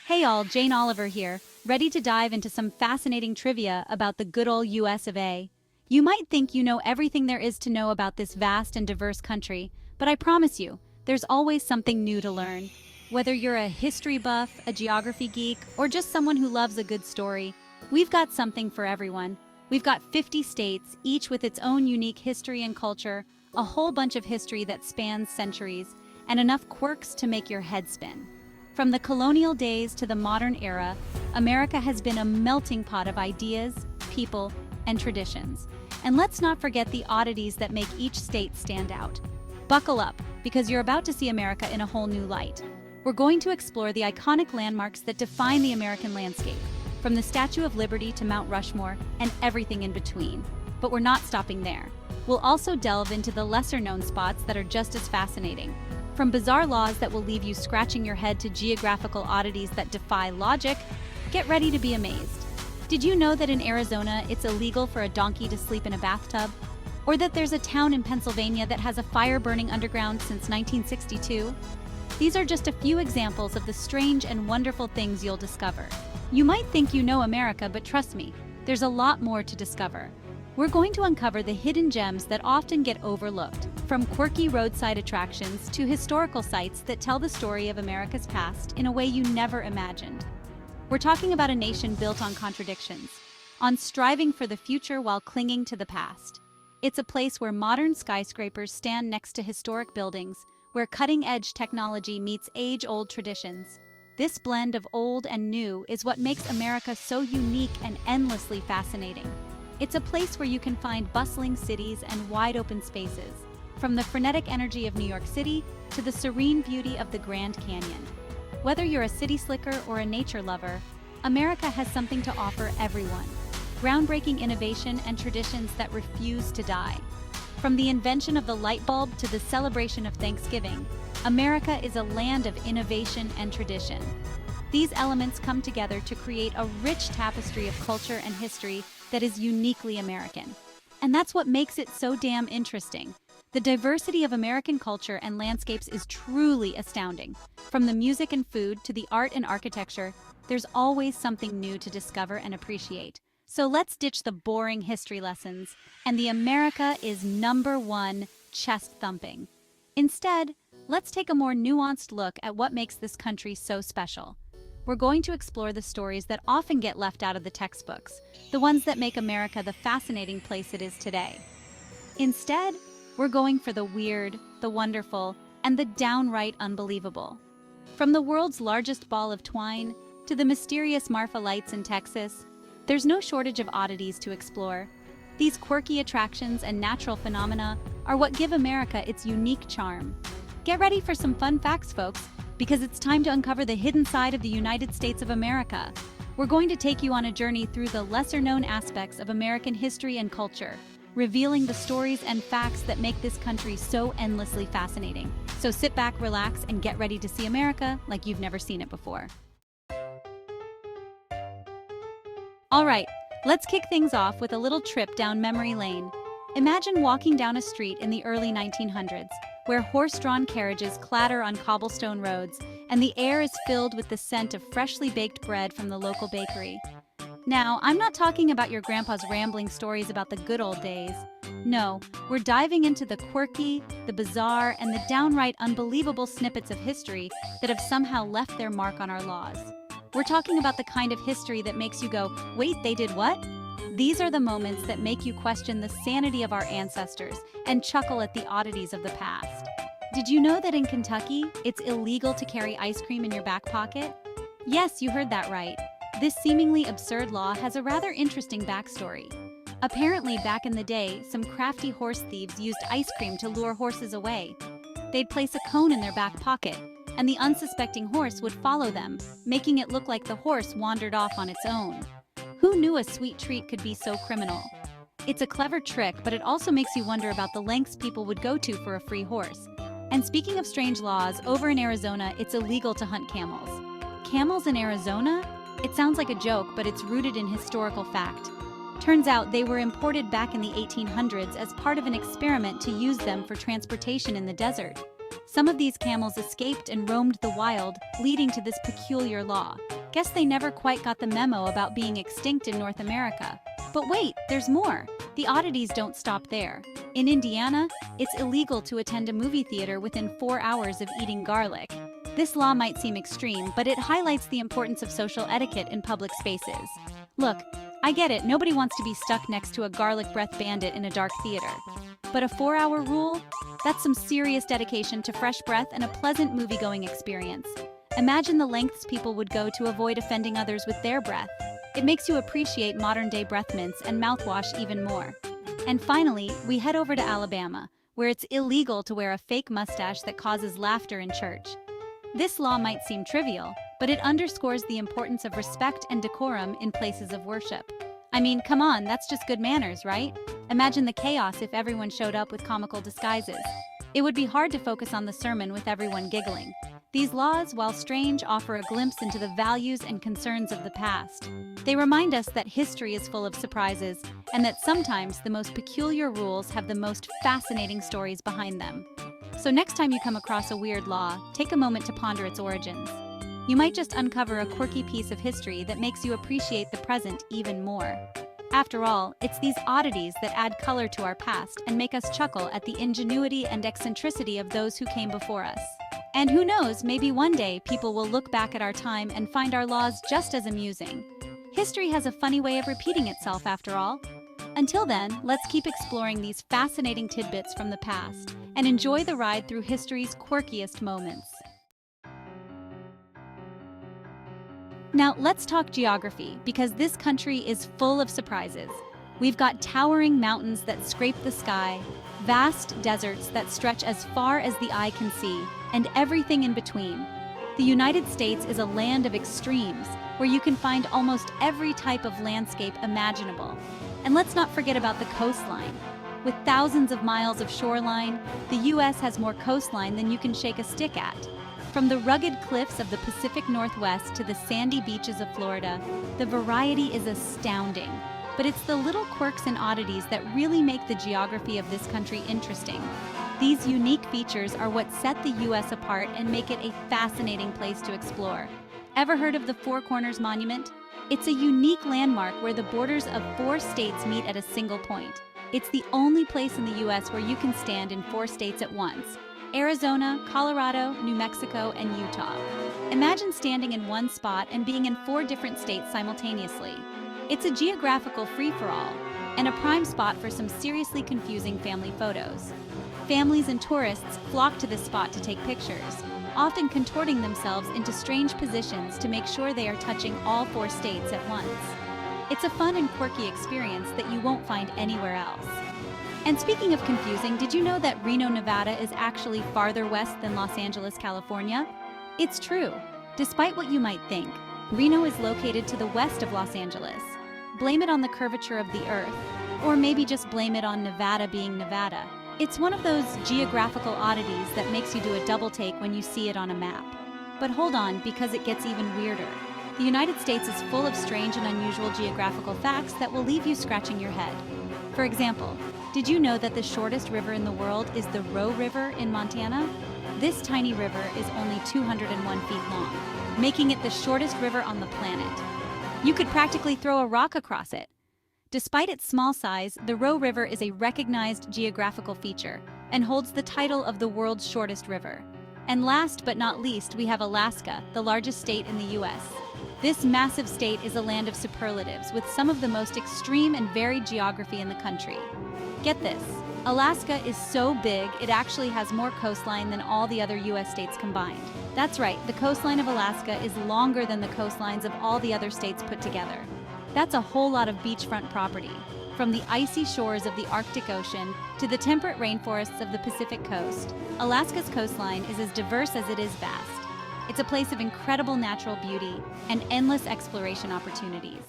Hey all, Jane Oliver here, ready to dive into some fascinating trivia about the good old US of A. You might think you know everything there is to know about this vast and diverse country, but I promise you, there's always something new to learn. Whether you're a history buff, a geography geek, or just someone who loves a good story, we've got something for everyone. We've got 50 states, each with its own unique history and culture, a whole bunch of history that spans centuries, and enough quirks to make your head spin. From the colonial days to the modern era, America has been a melting pot of ideas, people, and traditions. And let's not forget the oddities that make each state stand out. Buckle up, because you're about to see America in a whole new light. We're going to explore the iconic landmarks that define the American landscape, from the Statue of Liberty to Mount Rushmore and everything in between. But we're not stopping there. We'll also delve into the lesser-known spots that are just as fascinating. From bizarre laws that will leave you scratching your head to geographical oddities that defy logic, get ready to be amazed. Did you know that in Arizona it's illegal for a donkey to sleep in a bathtub? Or that there's a town in Pennsylvania that has a fire burning underground since 1962? These are just a few examples of the strange and wonderful things you'll discover. You might think you know America, but trust me, there's a lot more to discover. We're going to uncover the hidden gems that often get overlooked, from quirky roadside attractions to historical sites that tell the story of America's past in a way you never imagined. We're talking about a nation built on contradictions, on striving for the future while clinging to the past. It's a place where modern skyscrapers stand next to historic buildings, where cutting-edge technology meets age-old traditions. This blend of old and new is what makes America so unique and endlessly fascinating. It's a place where you can find bustling cities and wide-open spaces, from the frenetic energy of New York City to the serene beauty of the Grand Canyon. Whether you're a city slicker or a nature lover, America has something to offer everyone. Groundbreaking innovation and traditions that refuse to die. From the invention of the light bulb to the celebration of Thanksgiving, America is a land of innovation and tradition. These elements come together to create a rich tapestry of culture and history that is uniquely American. And that's what makes it so damn interesting. The diversity of American culture and landscapes is truly astounding. From the music and food to the art and architecture, there's always something new to discover and appreciate. So let's ditch the boring history lessons and the America is #1 chest thumping. Instead, let's take a more nuanced look at what makes this country so special. We're going to explore the stories that often get left out of the textbooks, the ones that make America the fascinating place it is today. Instead, we're going for the weird, the wonderful, and the downright unbelievable. From the world's largest ball of twine to the mysterious Marfa lights in Texas, there's no shortage of oddities to explore. These quirky attractions and natural phenomena are what give America its unique charm. Get ready for some fun facts, folks, because it's time to uncover the hidden side of the United States of America. We're going to take you on a journey through the lesser-known aspects of American history and culture, revealing the stories and facts that make this country so endlessly fascinating. So sit back, relax, and get ready to see America like you've never seen it before. All right, let's kick things off with a little trip down memory lane. Imagine walking down a street in the early 1900s, where horse-drawn carriages clatter on cobblestone roads, and the air is filled with the scent of freshly baked bread from the local bakery. Now, I'm not talking about your grandpa's rambling stories about the good old days. No, we're diving into the quirky, the bizarre, and the downright unbelievable snippets of history that have somehow left their mark on our laws. We're talking about the kind of history that makes you go, wait, they did what? These are the moments that make you question the sanity of our ancestors and chuckle at the oddities of the past. Did you know that in Kentucky, it's illegal to carry ice cream in your back pocket? Yes, you heard that right. This seemingly absurd law has a rather interesting backstory. Apparently, back in the day, some crafty horse thieves used ice cream to lure horses away. They'd place a cone in their back pocket, and the unsuspecting horse would follow them, making it look like the horse wandered off on its own. Who knew a sweet treat could be so criminal? It's a clever trick, but it also makes you wonder about the lengths people would go to for a free horse. And speaking of strange laws, over in Arizona, it's illegal to hunt camels. Camels in Arizona? It sounds like a joke, but it's rooted in historical fact. Turns out they were imported back in the 1800s as part of an experiment to use them for transportation in the desert. Some of these camels escaped and roamed the wild, leading to this peculiar law. Guess they never quite got the memo about being extinct in North America. But wait, there's more. The oddities don't stop there. In Indiana, it's illegal to attend a movie theater within 4 hours of eating garlic. This law might seem extreme, but it highlights the importance of social etiquette in public spaces. Look, I get it, nobody wants to be stuck next to a garlic breath bandit in a dark theater. But a 4-hour rule? That's some serious dedication to fresh breath and a pleasant movie-going experience. Imagine the lengths people would go to avoid offending others with their breath. It makes you appreciate modern-day breath mints and mouthwash even more. And finally, we head over to Alabama, where it's illegal to wear a fake mustache that causes laughter in church. This law might seem trivial, but it underscores the importance of respect and decorum in places of worship. I mean, come on, that's just good manners, right? Imagine the chaos if everyone showed up with comical disguises. It would be hard to focus on the sermon with everyone giggling. These laws, while strange, offer a glimpse into the values and concerns of the past. They remind us that history is full of surprises, and that sometimes the most peculiar rules have the most fascinating stories behind them. So next time you come across a weird law, take a moment to ponder its origins. You might just uncover a quirky piece of history that makes you appreciate the present even more. After all, it's these oddities that add color to our past and make us chuckle at the ingenuity and eccentricity of those who came before us. And who knows, maybe one day people will look back at our time and find our laws just as amusing. History has a funny way of repeating itself after all. Until then, let's keep exploring these fascinating tidbits from the past and enjoy the ride through history's quirkiest moments. Now, let's talk geography, because this country is full of surprises. We've got towering mountains that scrape the sky, vast deserts that stretch as far as the eye can see, and everything in between. The United States is a land of extremes, where you can find almost every type of landscape imaginable. And let's not forget about the coastline. With thousands of miles of shoreline, the U.S. has more coastline than you can shake a stick at. From the rugged cliffs of the Pacific Northwest to the sandy beaches of Florida, the variety is astounding. But it's the little quirks and oddities that really make the geography of this country interesting. These unique features are what set the U.S. apart and make it a fascinating place to explore. Ever heard of the Four Corners Monument? It's a unique landmark where the borders of 4 states meet at a single point. It's the only place in the U.S. where you can stand in 4 states at once: Arizona, Colorado, New Mexico, and Utah. Imagine standing in one spot and being in 4 different states simultaneously. It's a geographical free-for-all, and a prime spot for some seriously confusing family photos. Families and tourists flock to this spot to take pictures, often contorting themselves into strange positions to make sure they are touching all 4 states at once. It's a fun and quirky experience that you won't find anywhere else. And speaking of confusing, did you know that Reno, Nevada is actually farther west than Los Angeles, California? It's true. Despite what you might think, Reno is located to the west of Los Angeles. Blame it on the curvature of the Earth, or maybe just blame it on Nevada being Nevada. It's one of those geographical oddities that makes you do a double take when you see it on a map. But hold on, because it gets even weirder. The United States is full of strange and unusual geographical facts that will leave you scratching your head. For example, did you know that the shortest river in the world is the Roe River in Montana? This tiny river is only 201 feet long, making it the shortest river on the planet. You could practically throw a rock across it. Despite its small size, the Roe River is a recognized geographical feature and holds the title of the world's shortest river. And last but not least, we have Alaska, the largest state in the U.S. This massive state is a land of superlatives with some of the most extreme and varied geography in the country. Get this, Alaska is so big it actually has more coastline than all the other U.S. states combined. That's right, the coastline of Alaska is longer than the coastlines of all the other states put together. That's a whole lot of beachfront property. From the icy shores of the Arctic Ocean to the temperate rainforests of the Pacific coast, Alaska's coastline is as diverse as it is vast. It's a place of incredible natural beauty and endless exploration opportunities.